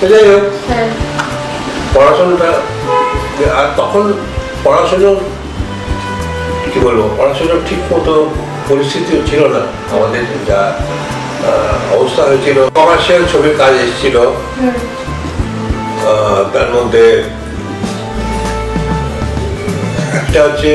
যাই হোক, পড়াশোনাটা আর তখন পড়াশোনা কি বলবো, পড়াশোনার ঠিক মতো পরিস্থিতিও ছিল না আমাদের, যা অবস্থা হয়েছিল। কমার্শিয়াল ছবির কাজ এসেছিল, তার মধ্যে একটা হচ্ছে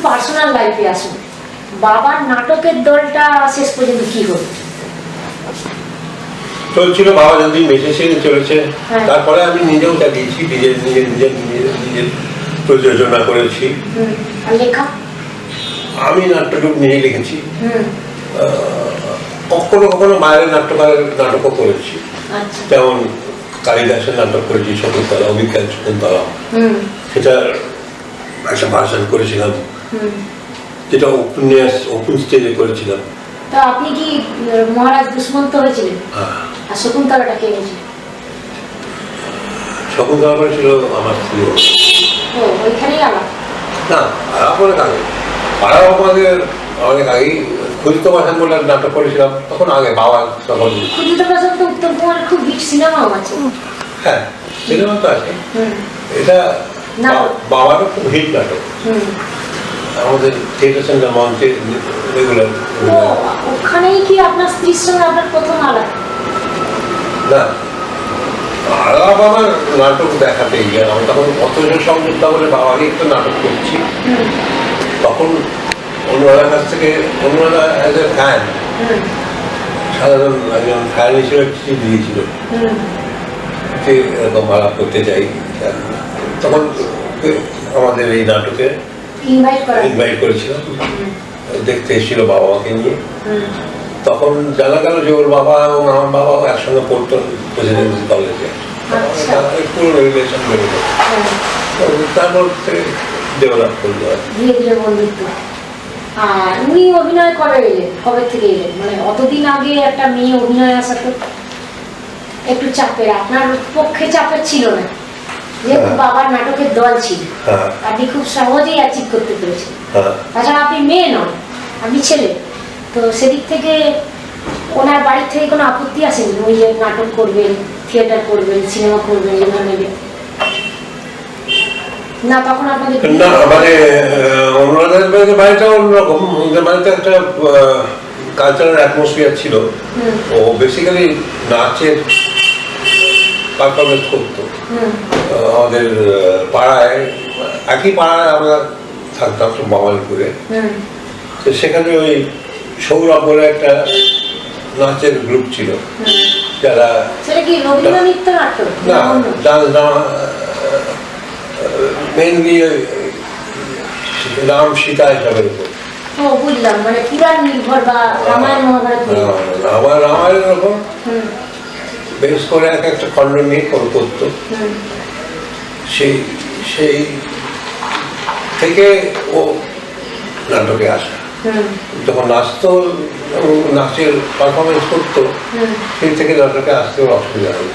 পার্সোনাল লাইফে আসুন, বাবার নাটকের দলটা শেষ পর্যন্ত কি হলো? চলছিল, বাবা যতদিন বেঁচে ছিলেন চলেছে। তারপরে আমি নিজেও চালিয়েছি, নিজের প্রযোজনা করেছি। লেখা আমি নাট্যরূপ নিজে লিখেছি, কখনো কখনো বাইরের নাট্যকারের নাটকও করেছি। যেমন কালিদাসের নাটক করেছি, শকুন্তলা, অভিজ্ঞান শকুন্তলা, সেটা একটা ভাষণ করেছিলাম, যেটা উপন্যাস ওপেন স্টেজে করেছিলাম। তো আপনি কি মহারাজ দুষ্মন্ত হয়েছিলেন? আর শকুন্তলাটা কে হয়েছিল? শকুন্তলা করেছিল আমার স্ত্রী। ও, ওইখানেই আলাপ? না, আলাপ অনেক আগে, আলাপ আমাদের অনেক আগেই। ক্ষুদিত পাষাণ বলে নাটক করেছিলাম, তখন আগে বাবা তখন। ক্ষুদিত পাষাণ তো উত্তম কুমারের খুব হিট সিনেমাও আছে। হ্যাঁ, সিনেমা তো আছে। এটা বাবারও খুব হিট নাটক, আমাদের থিয়েটার সেন্টার মঞ্চে রেগুলার। ওখানেই কি আপনার স্ত্রীর সঙ্গে আপনার প্রথম আলাপ? না, আলাপ আমার নাটক দেখাতে গিয়ে, আমি তখন অতজন সংযুক্ত বলে বাবাকে একটা নাটক করছি, তখন অনুরাধার কাছ থেকে, অনুরাধা অ্যাজ এ ফ্যান, সাধারণ একজন ফ্যান হিসেবে চিঠি দিয়েছিল যে এরকম আলাপ করতে চাই। তখন আমাদের এই নাটকে ইনভাইট করেছিলাম, দেখতে এসেছিল বাবা মাকে নিয়ে। তখন জানা গেল যে ওর বাবা এবং আমার বাবা একসঙ্গে পড়তো প্রেসিডেন্সি কলেজে, পুরো রিলেশন বেড়ে গেল। তারপর ডেভেলপ করলো ধীরে ধীরে বন্ধুত্ব। আর উনি অভিনয় কবে এলেন, কবে থেকে এলেন? মানে অতদিন আগে একটা মেয়ে অভিনয় আসা তো একটু চাপের, আপনার পক্ষে চাপের ছিল না, যেহেতু বাবার নাটকের দল ছিল, আপনি খুব সহজেই অ্যাচিভ করতে পেরেছেন। তাছাড়া আপনি মেয়ে নন, আপনি ছেলে, তো সেদিক থেকে ওনার বাড়ির থেকে কোনো আপত্তি আসেনি? ওই যে নাটক করবেন, থিয়েটার করবেন, সিনেমা করবেন, এই ধরনের না? তখন আপনাদের না, মানে অনুরাধার বাড়িটা অন্যরকম, ওদের বাড়িতে একটা কালচারাল অ্যাটমসফিয়ার ছিল। ও বেসিক্যালি নাচের পারফরমেন্স করতো আমাদের পাড়ায়, একই পাড়ায় আমরা থাকতাম বাঙালিপুরে। তো সেখানে ওই সৌরভ বলে একটা নাচের গ্রুপ ছিল, যারা মেনলি রাম সীতা এসবের উপর, আমার রামায়ণের উপর বেশ করে এক একটা খণ্ড নিয়ে করতো। সেই থেকে ও নাটকে আসা, যখন নাচতো, নাচের পারফরমেন্স করতো, সেই থেকে নাটকে আসতে ওর অসুবিধা হলো।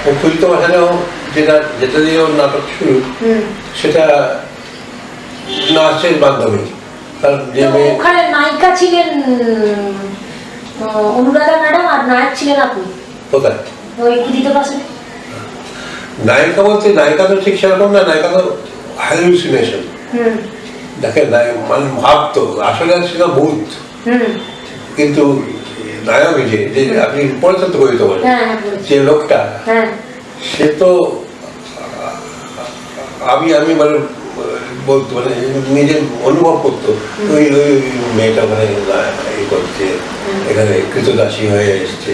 ও ক্ষুদিত পাষাণেও যেটা দিয়ে ওর নাটক শুরু, সেটা নাচের মাধ্যমে। ওখানে নায়িকা ছিলেন অনুরাধা ম্যাডাম, আর নায়ক ছিলেন আপনি। কোথায়? ওই ক্ষুদিত পাষাণে নায়িকা বলতে, নায়িকা তো ঠিক সেরকম না, নায়িকা তো হ্যালুসিনেশন। দেখেন, মানে ভাবতো আসলে ছিল ভূত, কিন্তু নায়ক যে আপনি পরিচিত করিতে বলেন, যে লোকটা, সে তো আমি মানে বলতো, মানে নিজে অনুভব করতো ওই মেয়েটা মানে এই করছে, এখানে কৃতদাসী হয়ে এসছে,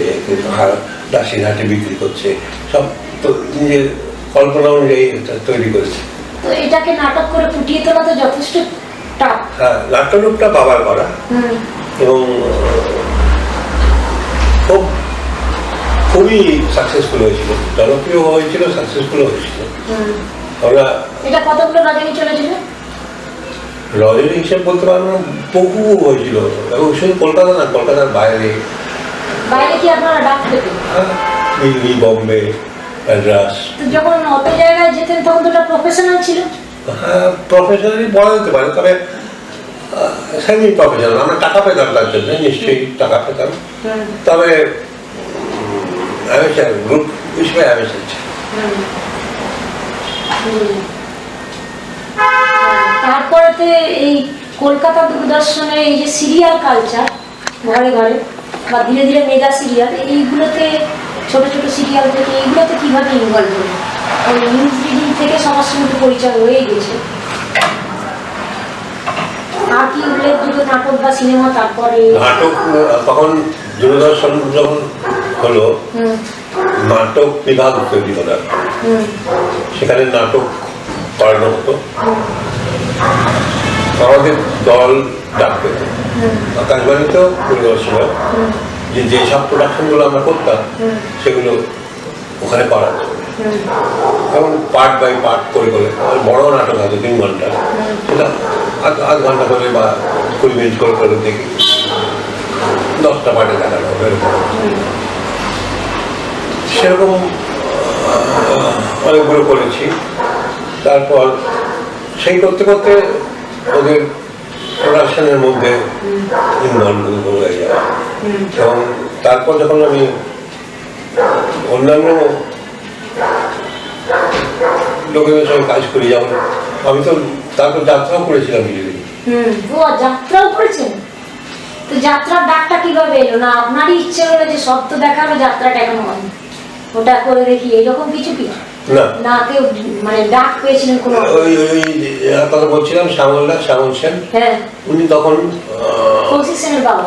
দাসীর হাটে বিক্রি করছে, সব তো নিজের কল্পনা অনুযায়ী এটা তৈরি করেছে। তো এটাকে নাটক করে ফুটিয়ে তোলা তো যথেষ্ট টাফ। হ্যাঁ, নাট্যরূপটা বাবার করা, এবং খুবই সাকসেসফুল হয়েছিল, জনপ্রিয় হয়েছিল, সাকসেসফুল হয়েছিল। আমরা এটা কতগুলো রজনী চলেছিল? রজনী হিসেবে বলতে পারবো না, বহু হয়েছিল, এবং শুধু কলকাতা না, কলকাতার বাইরে, বাইরে কি আপনারা ডাক পেতেন? দিল্লি, বম্বে, মাদ্রাস। তো যখন অত জায়গায় যেতেন তখন তো ওটা প্রফেশনাল ছিল। হ্যাঁ, প্রফেশনালি বলা যেতে পারে, তবে সেমি প্রফেশনাল। আমরা টাকা পেতাম তার জন্য, নিশ্চয়ই টাকা পেতাম, তবে অ্যামেচার গ্রুপ হিসেবে অ্যামেচার ছিল। তারপরেতে এই কলকাতা দূরদর্শনের এই যে সিরিয়াল কালচার, ঘরে ঘরে বা ধীরে ধীরে মেগা সিরিয়াল, এইগুলোতে ছোট ছোট সিরিয়াল থেকে এইগুলোতে কিভাবে ইনভলভ হলো? ওই নিউজ রিডিং থেকে সবার সঙ্গে তো পরিচয় হয়ে গেছে। আর কি উল্লেখযোগ্য নাটক বা সিনেমা? তারপরে নাটক তখন দূরদর্শন যখন হলো, নাটক বিভাগ তৈরি করা, সেখানে নাটক করানো হতো। আমাদের দল ডাক পেত আকাশবাণীতেও, দূরদর্শনেও, যে সব প্রোডাকশনগুলো আমরা করতাম সেগুলো ওখানে করা হতো, এবং পার্ট বাই পার্ট করে করে। বড় নাটক আছে 3 ঘন্টা, সেটা আধ ঘন্টা করে বা 20 মিনিট করে করে দেখি, 10টা পার্টে দেখানো হবে এরকম। সেরকম অনেকগুলো করেছি। তারপর সেই করতে করতে ওদের প্রোডাকশনের মধ্যে ইনভলভ হয়ে যায়, এবং তারপর যখন আমি অন্যান্য লোকেদের সঙ্গে কাজ করি, যেমন আমি তো তারপর যাত্রাও করেছিলাম কিছুদিন। ও যাত্রাও করেছেন? তো যাত্রার ডাকটা কিভাবে এলো? না আপনারই ইচ্ছে হলো যে সব তো দেখাবে, যাত্রাটা এখন হয় ওটা করে দেখি, এইরকম কিছু কি? না কেউ মানে ডাক পেয়েছিলেন কোনো? ওই কথা বলছিলাম, শ্যামল সেন, হ্যাঁ, উনি তখন কৌশিক সেনের বাবা।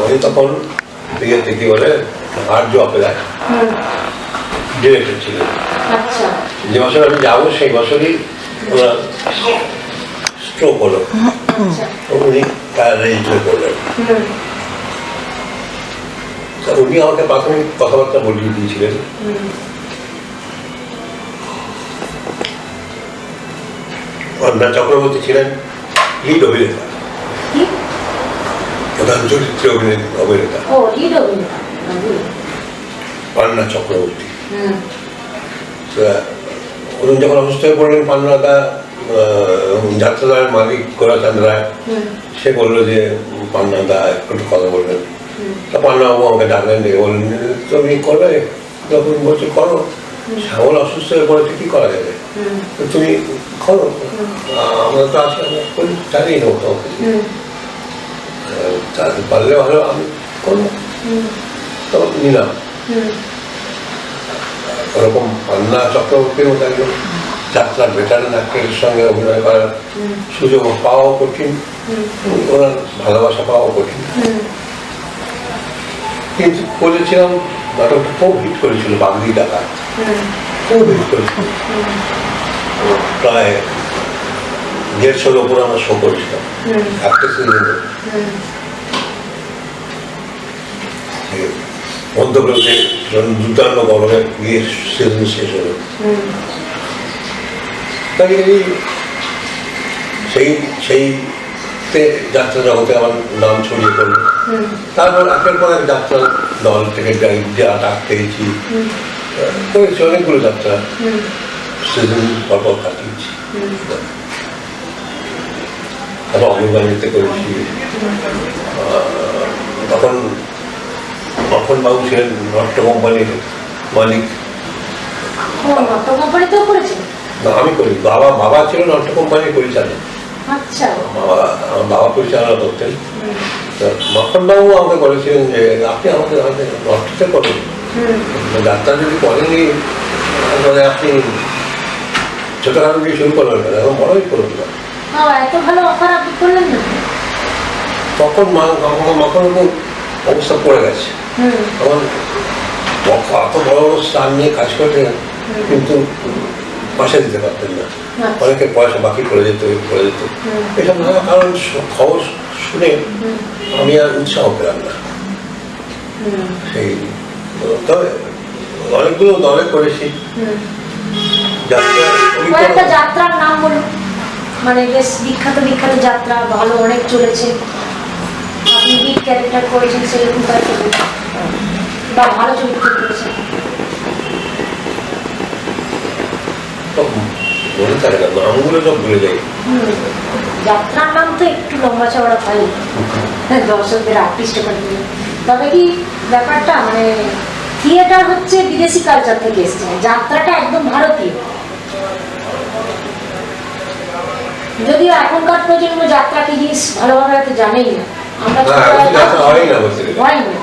উনি তখন কি বলে আর্য অপেরায় ডিরেক্টর ছিলেন। আচ্ছা, যে বছর আমি যাবো সেই বছরই ওনার স্ট্রোক হলো, উনি রেজিস্টার করলেন। উনি আমাকে প্রাথমিক কথাবার্তা বলিয়ে দিয়েছিলেন। অন্না চক্রবর্তী ছিলেন লিড অভিনেতা, প্রধান চরিত্রে অভিনেতা পান্না চক্রবর্তী। উনি যখন অসুস্থ হয়ে পড়লেন, পান্নাদা যাত্রালয়ের মালিক গোরাচাঁদ রায়, সে বললো যে পান্নাদা একটু কথা বলবেন। তা পান্নাবাবু আমাকে ডাকলেন, ডেকে বললেন তুমি করবে? যখন বলছি করো, শ্যামল অসুস্থ হয়ে পড়েছে, কি করা যাবে, তুমি করো, আমরা তো আছি, আমরা করি, চালিয়ে নেবো তোমাকে, পারলে ভালো, আমি করবো। তো নিলাম। ওরকম পান্না চক্রবর্তীর মতো একজন যাত্রার ভেটারেন অ্যাক্টরের সঙ্গে অভিনয় করার সুযোগ পাওয়াও কঠিন, ওনার ভালোবাসা পাওয়াও কঠিন। কিন্তু করেছিলাম, নাটকটা খুব হিট করেছিল, বাগদি ডাকাত খুব হিট করেছিল। প্রায় 150-র ওপর আমরা শো করেছিলাম একটা সিজনে। মধ্যপ্রদেশে দুর্দান্ত গরমে গিয়ে সিজন শেষ হলো। তাই সেইতে যাত্রা জগতে আমার নাম ছড়িয়ে পড়লো। তারপর একের পর এক যাত্রা দল থেকে ডাক পেয়েছি, করেছি অনেকগুলো যাত্রা, সিজন পরপর কাটিয়েছি। তারপর অভিমানীতে করেছি। তখন তখন বাবু ছিলেন নট্য কোম্পানির মালিক। না, আমি করি, বাবা ছিল নট্য কোম্পানির পরিচালক। বাবা পরিচালনা করতেন। মাখনবাবু আমাকে বলেছিলেন যে আপনি আমাকে নট্যতে করেন, যাত্রা যদি করেনি তাহলে আপনি ছোটখাটো দিয়ে শুরু করবেন না, এখন বড়ই করুন না। তখন মাখনবাবু অবস্থা পড়ে গেছে, তখন এত বড় বড় স্থান নিয়ে কাজ করতেন, কিন্তু পয়সা দিতে পারতেন না, অনেকের পয়সা বাকি পড়ে যেত। এসব নানা কারণ খবর শুনে আমি আর উৎসাহ পেলাম না। সেই তবে অনেকগুলো দলে করেছি যাত্রা কয়েকটা যাত্রার নাম বলুন, মানে বেশ বিখ্যাত বিখ্যাত যাত্রা, ভালো অনেক চলেছে, আপনি লিড ক্যারেক্টার করেছেন সেরকম কয়েকটা বলুন। বা ভালো চরিত্র করেছেন। মনে থাকে না, নামগুলো সব ভুলে যাই। যাত্রার নাম তো একটু লম্বা চওড়া হয় দর্শকদের আকৃষ্ট করে দিল। তবে কি ব্যাপারটা মানে থিয়েটার হচ্ছে বিদেশি কালচার থেকে এসছে, যাত্রাটা একদম ভারতীয়। যদিও এখনকার প্রজন্ম যাত্রা কি জিনিস ভালোভাবে হয়তো জানেই না, আমরা হয় না।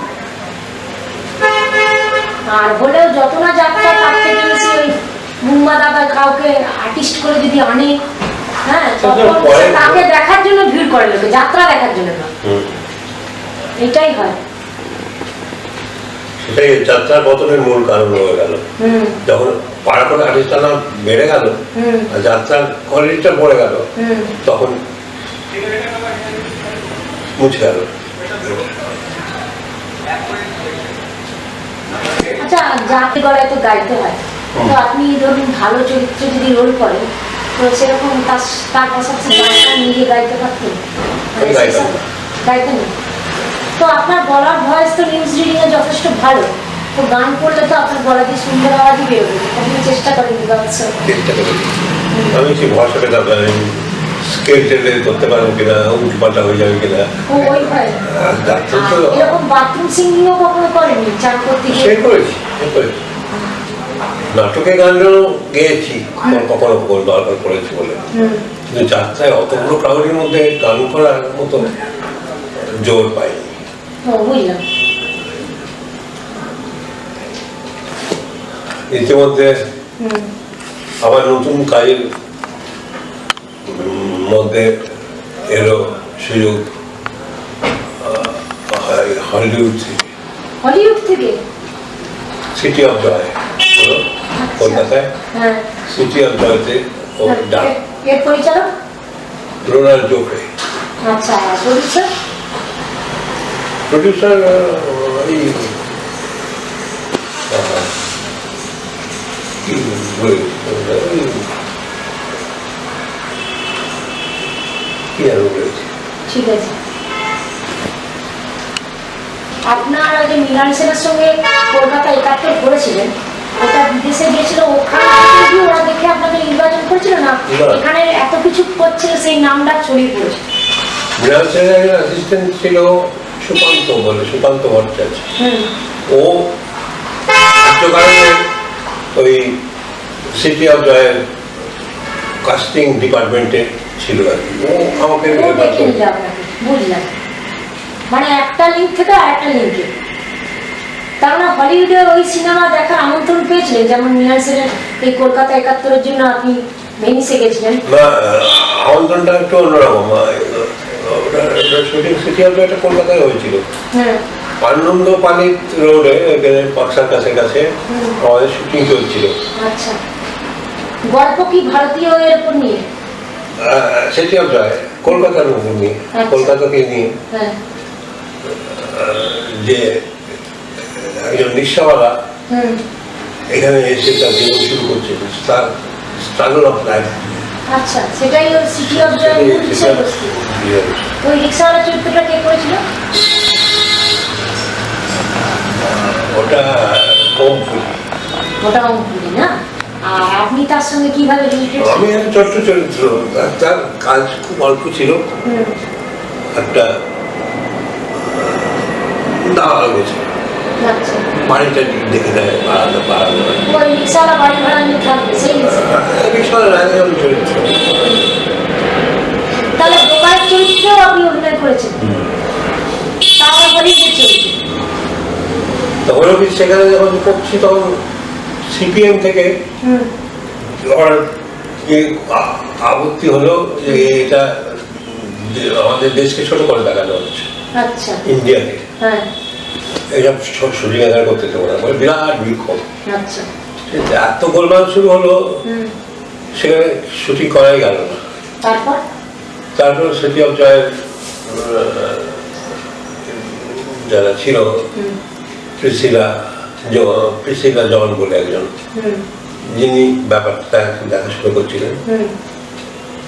আর হলেও যত না যাত্রা তার থেকে বেশি ওই মুম্বা দাদা কাউকে আর্টিস্ট করে যদি আনে, হ্যাঁ, তখন তাকে দেখার জন্য ভিড় করে লোকে, যাত্রা দেখার জন্য না। এটাই হয়, সেটাই যাত্রার পতনের মূল কারণ হয়ে গেল। যখন পাড়া করে আর্টিস্টটার নাম বেড়ে গেল আর যাত্রার কোয়ালিটিটা পড়ে গেল, তখন মুছে গেল। আচ্ছা, যাতে গলায় তো গাইতে হয়, তো আপনি ধরুন ভালো চরিত্র যদি রোল করেন, তো সেরকম তার পাশাপাশি গানটা নিজে গাইতে পারতেন? গাইতেন না? তো আপনার গলার ভয়েস তো নিউজ রিডিং এ যথেষ্ট ভালো, তো গান করলে তো আপনার গলা দিয়ে সুন্দর আওয়াজই বেরোবে। আপনি চেষ্টা করেন? চেষ্টা করি আমি, সেই ভরসাটা দরকার, স্কেল টেলে করতে পারবো কিনা, উল্টোপাল্টা হয়ে যাবে কিনা। ওই হয় এরকম বাথরুম সিঙ্গিংও কখনো করেনি? চান করতে গিয়ে করেছি, নাটকে গানগুলো গেয়েছি কখনো কখনো দরকার পড়েছি বলে, কিন্তু যাত্রায় অতগুলো ক্রাউডের মধ্যে গান করার মতো জোর পাই। বুঝলাম। ইতিমধ্যে আবার নতুন কাজের মধ্যে এলো সুযোগ হলিউড থেকে সিটি অফ জয়, কলকাতায় সিটি অফ জয়তে এর পরিচালক রোনাল্ড জোফে। আচ্ছা, প্রডিউসার প্রডিউসার ঠিক আছে। আপনারা যে মৃণাল সেনের সঙ্গে কলকাতা ৭১ করেছিলেন, ওটা বিদেশে গিয়েছিল, ওখানে ওরা দেখে আপনাদের নির্বাচন করেছিল না? এখানে এত কিছু করছিল, সেই নামটা ছড়িয়ে পড়েছে। মৃণাল সেনের একজন অ্যাসিস্ট্যান্ট ছিল সুকান্ত বলে, সুকান্ত ভট্টাচার্য। ও ওই সিটি অফ জয়ের কাস্টিং ডিপার্টমেন্টে ছিল আর কি। ও আমাকে বুঝলাম, মানে একটা লিঙ্ক থেকে আরেকটা লিঙ্কে। তার মানে হলিউডে ওই সিনেমা দেখার আমন্ত্রণ পেয়েছিলেন, যেমন মৃণাল সেনের এই কলকাতা ৭১-এর জন্য আপনি ভেনিসে গেছিলেন? না, আমন্ত্রণটা একটু অন্যরকম। শুটিং সিটি অফ জয়টা কলকাতায় হয়েছিল, আনন্দ পালিত রোডে, পাকসার কাছে আমাদের শুটিং চলছিল। আচ্ছা, গল্প কি ভারতীয় এর উপর নিয়ে? সিটি অফ জয় কলকাতার উপর নিয়ে, কলকাতাকে নিয়ে, যে একজন রিক্সাওয়ালা এখানে এসে তার জীবন শুরু করছে, তার স্ট্রাগল অফ লাইফ। আচ্ছা, সেটাই ওর সিটি অফ জয় বিষয়বস্তু। ওই রিক্সাওয়ালা চরিত্রটা কে করেছিল? ওটা ওমপুরি। ওটা ওমপুরি না? আর আপনি তার সঙ্গে কিভাবে রিলেটেড? আমি একটা ছোট্ট চরিত্র, তার কাজ খুব অল্প ছিল। একটা দাওয়া গেছে, বাড়িটা দেখে দেয়, ওই রিক্সাওয়ালা বাড়ি ভাড়া নিয়ে থাকবে, সেই রিক্সাওয়ালা চরিত্র। তাহলে দোকানের চরিত্রেও আপনি অভিনয় করেছেন, তাহলে হলিউডের চরিত্র। তখন সেখানে যখন করছি, তখন সিপিএম থেকে আপত্তি হলো যে এটা আমাদের দেশকে ছোট করে দেখানো হচ্ছে, ইন্ডিয়াকে এইসব শুটিং আদায় করতে দেবো না বলে বিরাট বিক্ষোভ। এত গোলমাল শুরু হলো, সেখানে শুটিং করাই গেল না। তারপর সিটি অফ জয়ের যারা ছিল, প্রিসিলা, প্রিসিলা জন বলে একজন, যিনি ব্যাপারটা দেখাশোনা করছিলেন,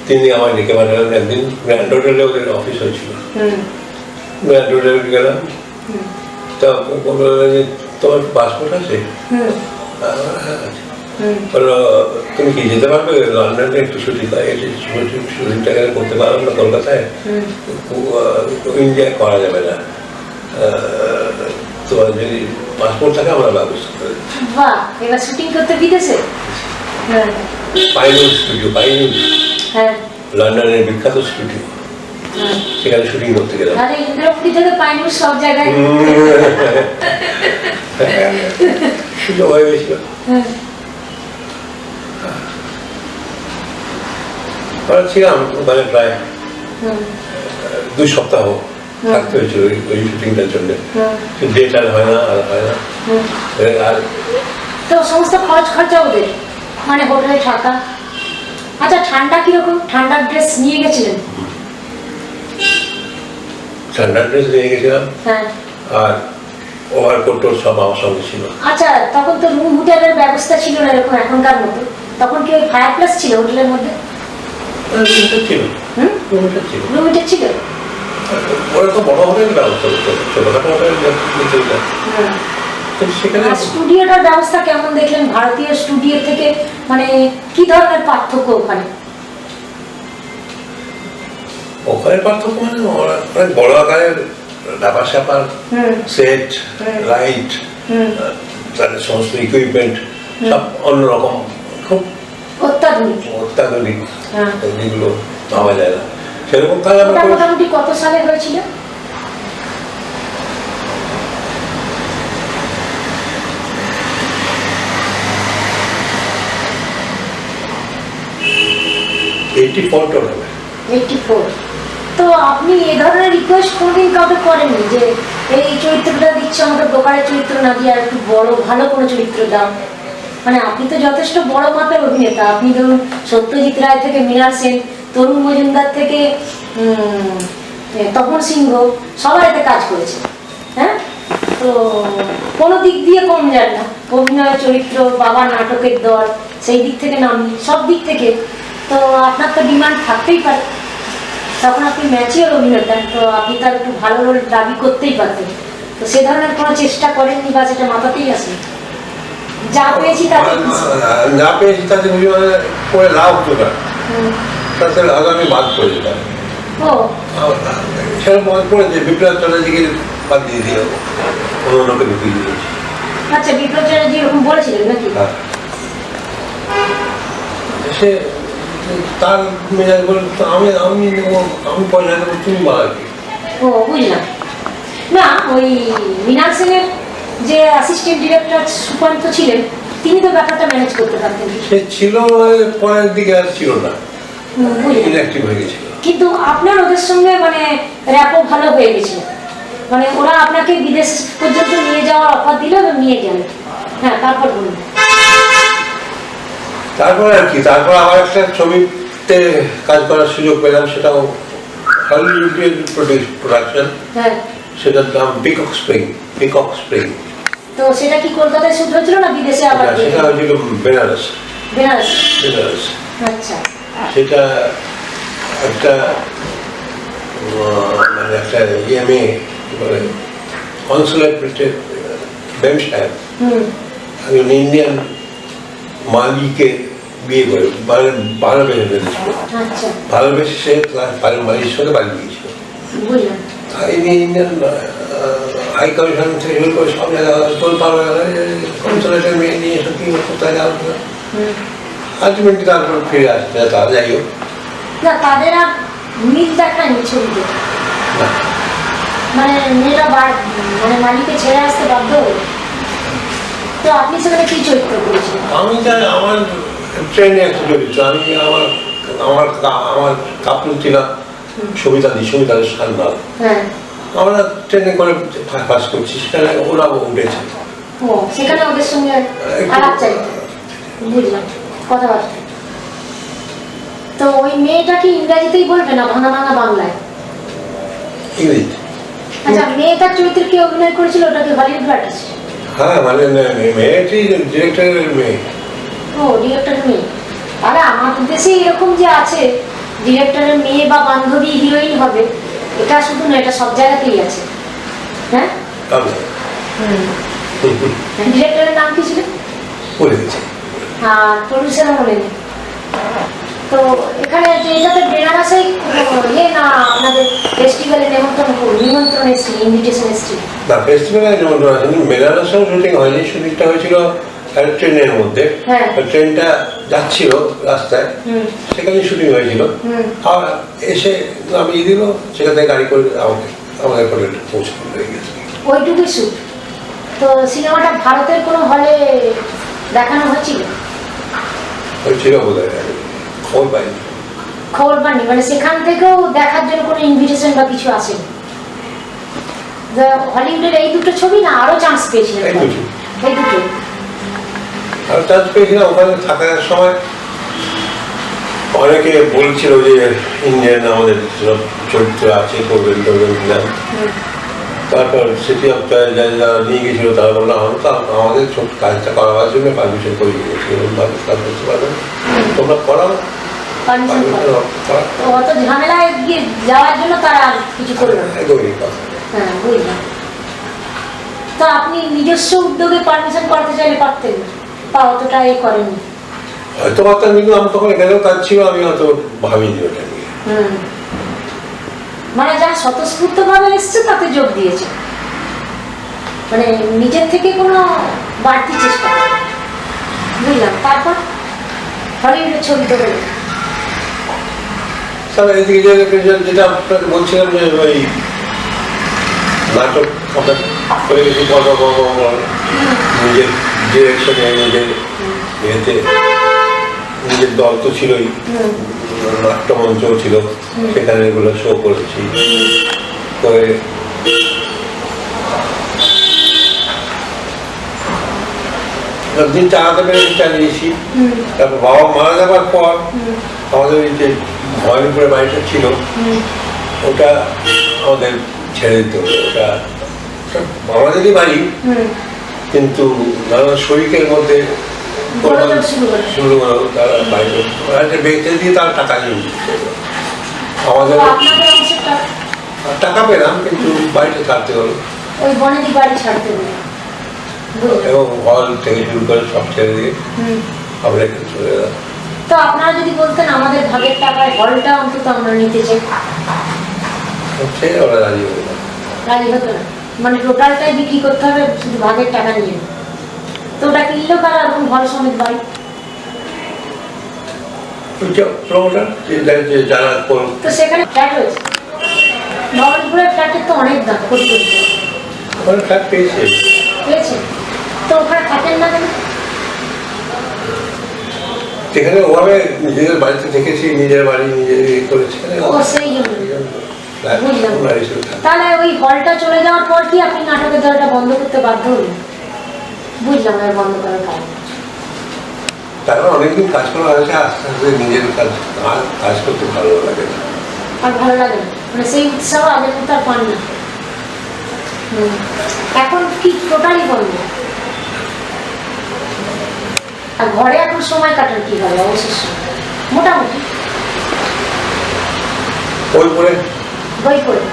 তিনি আমার ডেকে পাঠালেন একদিন। গ্র্যান্ড হোটেলে ওদের অফিস হয়েছিল, গ্র্যান্ড হোটেলে গেলাম। তা বললো যে তোমার পাসপোর্ট আছে? হ্যাঁ আছে। বললো তুমি কি যেতে পারবে লন্ডনে একটু শুটিং, শুটিংটা করতে পারো না কলকাতায়, ইন্ডিয়ায় করা যাবে না, তোমার যদি পাসপোর্ট থাকে আমরা ব্যবস্থা করে দিচ্ছি। বাহ, এবার শুটিং করতে বিদেশে? পাইনুল স্টুডিও, পাইনুল লন্ডনের বিখ্যাত স্টুডিও, সেখানে শুটিং করতে গেলাম। আরে ইন্দ্রপুরি থেকে পাইনুল সব জায়গায় সুযোগ হয়ে গেছিল। ছিলাম ওখানে প্রায় 2 সপ্তাহ থাকতে হয়েছিল ওই শুটিংটার জন্য। ডেট আর হয় না, আর হয় না। আর তো সমস্ত খরচ খরচা ওদের, মানে হোটেলে থাকা। আচ্ছা, ঠান্ডা কিরকম? ঠান্ডার ড্রেস নিয়ে গেছিলেন? ঠান্ডার ড্রেস নিয়ে গেছিলাম, আর ওভারকোট সব আমার সঙ্গে ছিল। আচ্ছা, তখন তো রুম হিটারের ব্যবস্থা ছিল না এরকম এখনকার মতো, তখন কি ওই ফায়ার প্লেস ছিল হোটেলের মধ্যে? রুম হিটার ছিল। ওরা তো বড় হোটেল ব্যবস্থা করতো, ছোটখাটো হোটেল সেখানে। স্টুডিওটার ব্যবস্থা কেমন দেখলেন ভারতীয় স্টুডিও থেকে? মানে কি ধরনের পার্থক্য ওখানে? ওখানে পার্থক্য মানে অনেক বড় আকারের ব্যাপার স্যাপার, সেট, লাইট, তাদের সমস্ত ইকুইপমেন্ট সব অন্যরকম, খুব অত্যাধুনিক, যেগুলো পাওয়া যায় না সেরকম কাজ। মোটামুটি কত সালে হয়েছিল? তো আপনি এ ধরনের রিকোয়েস্ট কোনদিন কাউকে করেননি যে এই চরিত্রটা দিচ্ছে আমাকে দোকানের চরিত্র না দিয়ে আর একটু বড় ভালো কোনো চরিত্র দাও? মানে আপনি তো যথেষ্ট বড় মাপের অভিনেতা। আপনি ধরুন সত্যজিৎ রায় থেকে মৃণাল সেন, তরুণ মজুমদার থেকে তপন সিংহ, সবাই এতে কাজ করেছে। হ্যাঁ, তো কোনো দিক দিয়ে কম যান না, অভিনয়, চরিত্র, বাবা নাটকের দল, সেই দিক থেকে নামি, সব দিক থেকে তো আপনার তো ডিমান্ড থাকতেই পারে। তখন আপনি ম্যাচিওর অভিনেতা, তো আপনি তার একটু ভালো রোল দাবি করতেই পারতেন। তো সে ধরনের কোনো চেষ্টা করেননি বা সেটা মাথাতেই আসেনি? যা পেয়েছি তাতে করে লাভ হতো না, তাতে আগামী বাদ করে দিতাম। সেরকম করে যে বিপ্লব চ্যাটার্জিকে বাদ দিয়ে দিয়ে অন্যকে ঢুকিয়ে দিয়েছি। আচ্ছা, বিপ্লব চ্যাটার্জি এরকম বলেছিলেন নাকি? সে তার মেজাজ বলে আমি আমি আমি পয়সা দেবো, তুমি বলা কি? বুঝলাম না। ওই মৃণাল সেনের যে অ্যাসিস্ট্যান্ট ডিরেক্টর সুকান্ত ছিলেন, তিনি তো ব্যাপারটা ম্যানেজ করতে পারতেন। সে ছিল, পরের দিকে আর ছিল না, ইনঅ্যাক্টিভ হয়ে গেছিল। কিন্তু আপনার ওদের সঙ্গে মানে র্যাপও ভালো হয়ে গেছিল, মানে ওরা আপনাকে বিদেশ পর্যন্ত নিয়ে যাওয়ার অফার দিল এবং নিয়ে গেলেন। হ্যাঁ, তারপর বলুন। তারপর আর কি, তারপর আমার একটা ছবিতে কাজ করার সুযোগ পেলাম, সেটাও হলিউডের প্রোডাকশন, সেটার নাম পিকক স্প্রিং। তো সেটা কি কলকাতায় শুট হয়েছিল না বিদেশে? আবার সেটা হয়েছিল বেনারস। আচ্ছা, সেটা একটা মানে একটা ইএমএ মানে কনসুলেট বেম সাহেব একজন ইন্ডিয়ান মালিকে বিয়ে করে ভালোবেসে ফেলেছিল। ভালোবেসে সে তার মালির সঙ্গে বাড়ি গিয়েছিল। ইন্ডিয়ান হাই কমিশন থেকে শুরু করে সব জায়গায় কনসুলেটের মেয়ে নিয়ে এসব কি কোথায় যাওয়া, আলটিমেটলি তারপর ফিরে আসছে। তারা যাই হোক না, তাদের আর মিল দেখায়নি ছবিতে, মানে মেয়েরা মানে মালিকে ছেড়ে আসতে বাধ্য হয়ে। তো আপনি সেখানে কি চরিত্র করেছেন? আমি জানি আমার ট্রেনে একটা চরিত্র, আমি আমার আমার আমার কাপড় ছিলাম সবিতা সান্যাল। আমরা ট্রেনে করে কাজ করছি, সেখানে ওরা উঠেছে। সেখানে ওদের সঙ্গে আলাপ চাইতে বুঝলাম কথাবার্তা। তো ওই মেয়েটা কি ইংরাজিতেই বলবে না ভাঙা ভাঙা বাংলায়? ইংরেজি। আচ্ছা, মেয়েটার চরিত্রে কে অভিনয় করেছিল? ওটা কি হলিউড আর্টিস্ট? হ্যাঁ মানে মেয়েটি ডিরেক্টরের মেয়ে। ও ডিরেক্টরের মেয়ে। তাহলে আমাদের দেশে এরকম যে আছে ডিরেক্টরের মেয়ে বা বান্ধবী হিরোইন হবে, এটা শুধু না, এটা সব জায়গাতেই আছে। হ্যাঁ, ডিরেক্টরের নাম কি ছিল বলে দিচ্ছি। আর প্রডিউসারও মনে নেই। তো এখানে যে এটাতে বেনারসেই ইয়ে না আপনাদের ফেস্টিভ্যালে নিমন্ত্রণ এসেছিল, ইনভিটেশন এসেছিল? না ফেস্টিভ্যালে নিমন্ত্রণ আসেনি, বেনারসেও শুটিং হয়নি, শুটিংটা হয়েছিল ট্রেনের মধ্যে। ট্রেনটা যাচ্ছিল রাস্তায়, সেখানে শুটিং হয়েছিল। আর এসে নামিয়ে দিল, সেখান থেকে গাড়ি করে আমাদের করে পৌঁছে হয়ে গেছে। ওইটুকুই শুট। তো সিনেমাটা ভারতের কোনো হলে দেখানো হচ্ছিল? হয়েছিল বোধ হয়, খবর পাইনি। খবর পাননি? মানে সেখান থেকেও দেখার জন্য কোনো ইনভিটেশন বা কিছু আসেনি? হলিউডের এই দুটো ছবি না আরো চান্স পেয়েছিলেন? এই দুটো, এই দুটো আর চান্স পেয়েছিলাম। ওখানে থাকার সময় অনেকে বলছিল যে ইন্ডিয়ান আমাদের চরিত্র আছে, করবেন কিনা। তারপর সিটি অফ যারা নিয়ে গেছিল তারা বললো আমরা তো আমাদের ছোট কাজটা করাবার জন্য পারমিশন করে দিয়েছি, এরকমভাবে কাজ করতে পারবে, তোমরা করাও। অত ঝামেলায় গিয়ে যাওয়ার জন্য তারা কিছু করলো না। একদমই কথা। হ্যাঁ বুঝলাম। তো আপনি নিজস্ব উদ্যোগে পারমিশন করতে চাইলে পারতেন না, বা অতটা এ করেননি? হয়তো পারতাম, কিন্তু আমি তখন এখানেও কাজ ছিল, আমি হয়তো ভাবিনি ওটা নিয়ে। মানে যা স্বতঃস্ফূর্ত ভাবে এসছে তাতে যোগ দিয়েছে, মানে নিজের থেকে কোনো বাড়তি চেষ্টা। বুঝলাম। তারপর হলিউডের ছবি তো হলো। স্যার এদিকে যেটা আপনাকে বলছিলাম যে ওই নাটক আমরা করে গেছি, নিজের ডিরেকশনে, নিজের ইয়েতে, নিজের দল তো ছিলই, নাট্যমঞ্চও ছিল, সেখানে এগুলো শো করেছি। করে দিন চালাতে পেরে চালিয়েছি। তারপর বাবা মারা যাবার পর আমাদের এই যে ভবানীপুরে বাড়িটা ছিল, ওটা আমাদের ছেড়ে দিতে হলো। ওটা আমাদেরই বাড়ি, কিন্তু নানা শরীরের মধ্যে শুরু হলো, তারা বাইরে বেঁচে দিয়ে তারা টাকা নিয়ে আমাদের টাকা পেলাম, কিন্তু বাড়িটা ছাড়তে হলো, ওই বনেদি বাড়ি ছাড়তে হলো, এবং হল থেকে শুরু করে সব ছেড়ে দিয়ে আমরা এখানে চলে গেলাম। তো আপনারা যদি বলতেন আমাদের ভাগের টাকায় হলটা অন্তত আমরা নিতে চাই, সেই ওরা রাজি হয়ে গেল। রাজি হতো না? মানে টোটালটাই বিক্রি করতে হবে শুধু ভাগের টাকা নিয়ে? তো ওটা কিনলো কারা এবং ঘর সমেত বাড়ি? তো সেখানে ফ্ল্যাট হয়েছে, ভবানীপুরের ফ্ল্যাটের তো অনেক দাম, কোটি কোটি ওখানে ফ্ল্যাট পেয়েছে। পেয়েছে? তো ওখানে থাকেন না কেন? সেখানে ওভাবে নিজেদের বাড়িতে থেকেছি, নিজের বাড়ি নিজে করেছি। ও সেই জন্য। বুঝলাম। তাহলে ওই হলটা চলে যাওয়ার পর কি আপনি নাটকের দলটা বন্ধ করতে বাধ্য হলেন? বুঝলাম না বন্ধ করার কারণ। তারপর অনেকদিন কাজ করা হয়েছে, আস্তে আস্তে নিজের কাজ করতে ভালো লাগে না। আর ভালো লাগে না, মানে সেই উৎসাহ আগের মতো আর পান না। এখন কি টোটালি বন্ধ? আর ঘরে এখন সময় কাটান কিভাবে অবসর সময়? মোটামুটি বই পড়ে। বই পড়ে?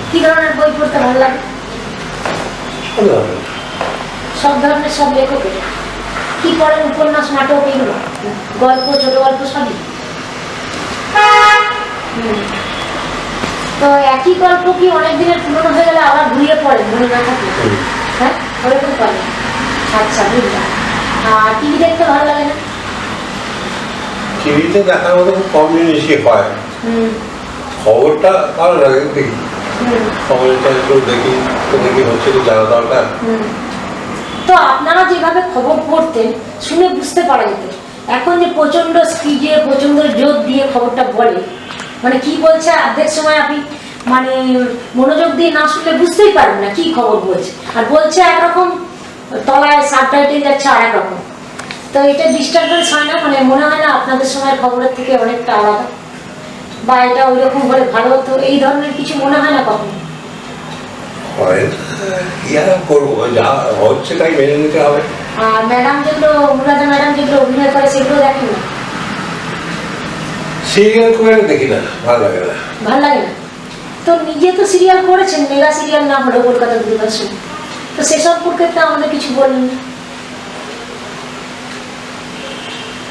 কি ধরনের বই পড়তে ভালো লাগে? সব ধরনের, সব লেখকের? কি পড়েন? উপন্যাস, নাটক, এগুলো, গল্প, ছোট গল্প সবই? তো একই গল্প কি অনেক দিনের পুরনো হয়ে গেলে আবার ঘুরিয়ে পড়েন মনে না থাকে? হ্যাঁ, ওরকম পড়েন। আচ্ছা বুঝলাম। আর টিভি দেখতে ভালো লাগে না? টিভিতে দেখার মতো খুব কম জিনিসই হয়। খবরটা ভালো লাগে, দেখি খবরটা একটু দেখি, তো দেখি হচ্ছে তো জানা দরকার। তো আপনারা যেভাবে খবর পড়তেন শুনে বুঝতে পারা যেত। এখন যে প্রচন্ড স্পিডে, প্রচন্ড জোর দিয়ে খবরটা বলে, মানে কি বলছে অর্ধেক সময় আপনি মানে মনোযোগ দিয়ে না শুনলে বুঝতেই পারবেন না কি খবর বলছে, আর বলছে একরকম, তলায় সাবটাইটেল যাচ্ছে আর একরকম। তো এটা ডিস্টারবেন্স হয় না? মানে মনে হয় না আপনাদের সময়ের খবরের থেকে অনেকটা আলাদা, বা এটা ওই রকম হলে ভালো হতো, এই ধরনের কিছু মনে হয় না কখনো? হয় কি আর করবো, যা হচ্ছে তাই মেনে নিতে হবে। আর ম্যাডাম যেগুলো, অনুরাধা ম্যাডাম যেগুলো অভিনয় করে সেগুলো দেখেন না? সিরিয়াল খুব একটা দেখি না, ভালো লাগে না। ভালো লাগে না? তো নিজে তো সিরিয়াল করেছেন, মেগা সিরিয়াল না হলো কলকাতা দূরদর্শন, তো সে সম্পর্কে তো আমাদের কিছু বললেন না।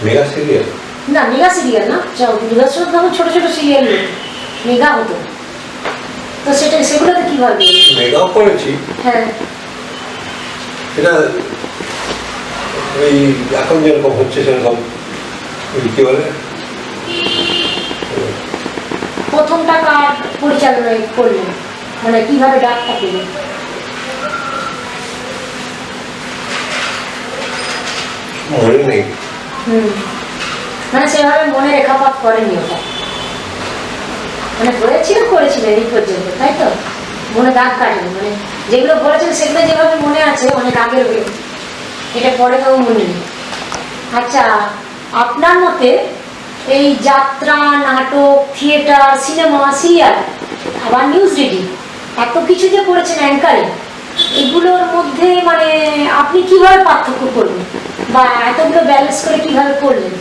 মেগা সিরিয়াল না, মেগা সিরিয়াল না, দূরদর্শন তখন ছোট ছোট সিরিয়াল মেগা হতো, তো সেটা সেগুলোতে কিভাবে? মেগাও করেছি। হ্যাঁ, এটা ওই এখন যেরকম হচ্ছে সেরকম ওই কি বলে, প্রথমটা কার পরিচালনায় করলেন, মানে কিভাবে ডাকটা পেলেন? মনে নেই। মানে সেভাবে মনে রেখাপাত করেনি ওটা, মানে করেছিলেন এই পর্যন্ত, তাই তো? মনে দাগ কাটেনি, মানে যেগুলো বলেছেন সেগুলো যেভাবে মনে আছে অনেক আগের হয়ে, এটা পরে তো মনে নেই। আচ্ছা, আপনার মতে এই যাত্রা, নাটক, থিয়েটার, সিনেমা, সিরিয়াল, আবার নিউজ রিডিং, এত কিছু যে করেছেন অ্যাঙ্কারিং, এগুলোর মধ্যে মানে আপনি কিভাবে পার্থক্য করবেন, বা এতগুলো ব্যালেন্স করে কিভাবে করলেন,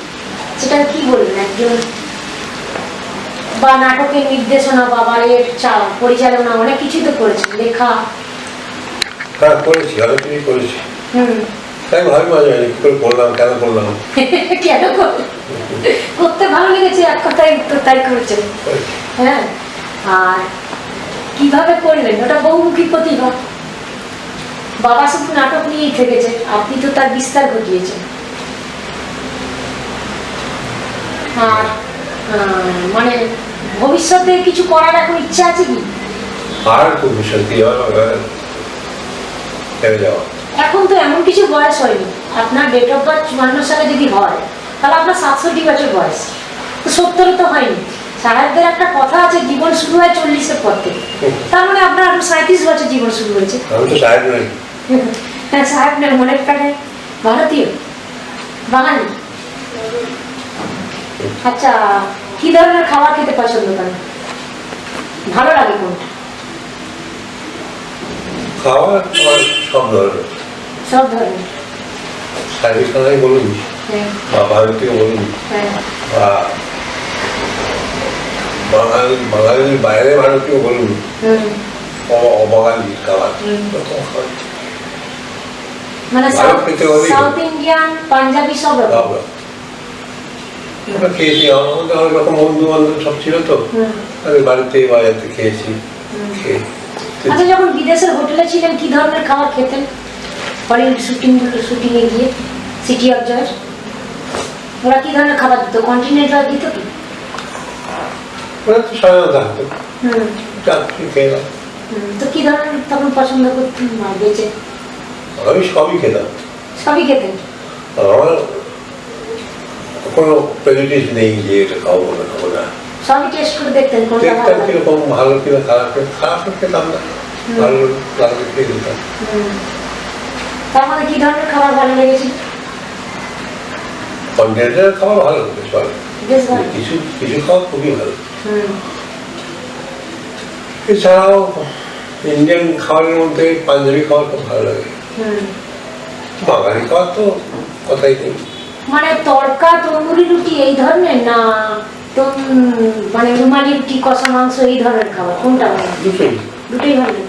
সেটা কি বলবেন একজন? বা নাটকের নির্দেশনা বা বাড়ির পরিচালনা, অনেক কিছুই তো করেছেন, লেখা। হ্যাঁ করেছি, অনেক কিছুই করেছি। তাই ভাবি মাঝে মাঝে কি করে করলাম, কেন করলাম। কেন করতে ভালো লেগেছে, এক কথায় তো তাই করেছেন। হ্যাঁ, আর কিভাবে করলেন, ওটা বহুমুখী প্রতিভা। বাবা শুধু নাটক নিয়েই থেকেছে, আপনি তো তার বিস্তার ঘটিয়েছেন। আর মানে ভবিষ্যতে কিছু করার এখন ইচ্ছা আছে কি? আর খুব শান্তি যাওয়া। এখন তো এমন কিছু বয়স হয়নি, আপনার ডেট অফ বার্থ 54 সালে যদি হয় তাহলে আপনার 67 বছর বয়স, তো 70 তো হয়নি। সাহেবদের একটা কথা আছে, জীবন শুরু হয় 40-এর পর থেকে, তার মানে আপনার 37 বছর জীবন শুরু হয়েছে। আমি তো সাহেব নই। হ্যাঁ, সাহেব নেই, মনের কাছে ভারতীয়, বাঙালি। আচ্ছা, কি ধরনের খাবার খেতে পছন্দ করেন, ভালো লাগে কোনটা? খাবার আমার সব ধরনের, সব ধরনের। সার্ভিস খানাই বলুন বা ভারতীয় বলুন বা বাঙালির বাইরে ভারতীয় বলুন, অবাঙালি খাবার মানে সাউথ ইন্ডিয়ান, পাঞ্জাবি সব রকম আমরা খেয়েছি। আমাদের অনেক রকম বন্ধু বান্ধব সব ছিল তো, আমি বাড়িতে বাজারতে খেয়েছি। আচ্ছা, যখন বিদেশের হোটেলে ছিলেন কি ধরনের খাবার খেতেন? হলিউড শুটিংয়ে গিয়ে সিটি অফ জয় ওরা কি ধরনের খাবার দিত? কন্টিনেন্টাল দিত কি? ওরা তো সাধারণত থাকতো, খেলাম। তো কি ধরনের তখন পছন্দ করতেন বেঁচে? আমি সবই খেতাম। সবই খেতেন? আমার কোনো প্রেজুডিস নেই যে এটা খাবো না খাবো না, সবই টেস্ট করে দেখতেন, দেখতাম কিরকম ভালো কিনা খারাপ, খারাপ খেতাম না, ভালো লাগলে খেয়ে দিতাম। তার মানে কি ধরনের খাবার ভালো লেগেছিল? কন্টিনেন্টাল খাবার ভালো, বেশ ভালো, কিছু কিছু খাওয়া খুবই ভালো। এছাড়াও ইন্ডিয়ান খাবারের মধ্যে পাঞ্জাবি খাবার খুব ভালো লাগে। বাঙালি খাবার তো কথাই নেই। মানে তড়কা, তন্দুরি রুটি এই ধরনের, না মানে রুমালি রুটি, কষা মাংস এই ধরনের খাবার কোনটা ভালো? দুটোই দুটোই ভালো।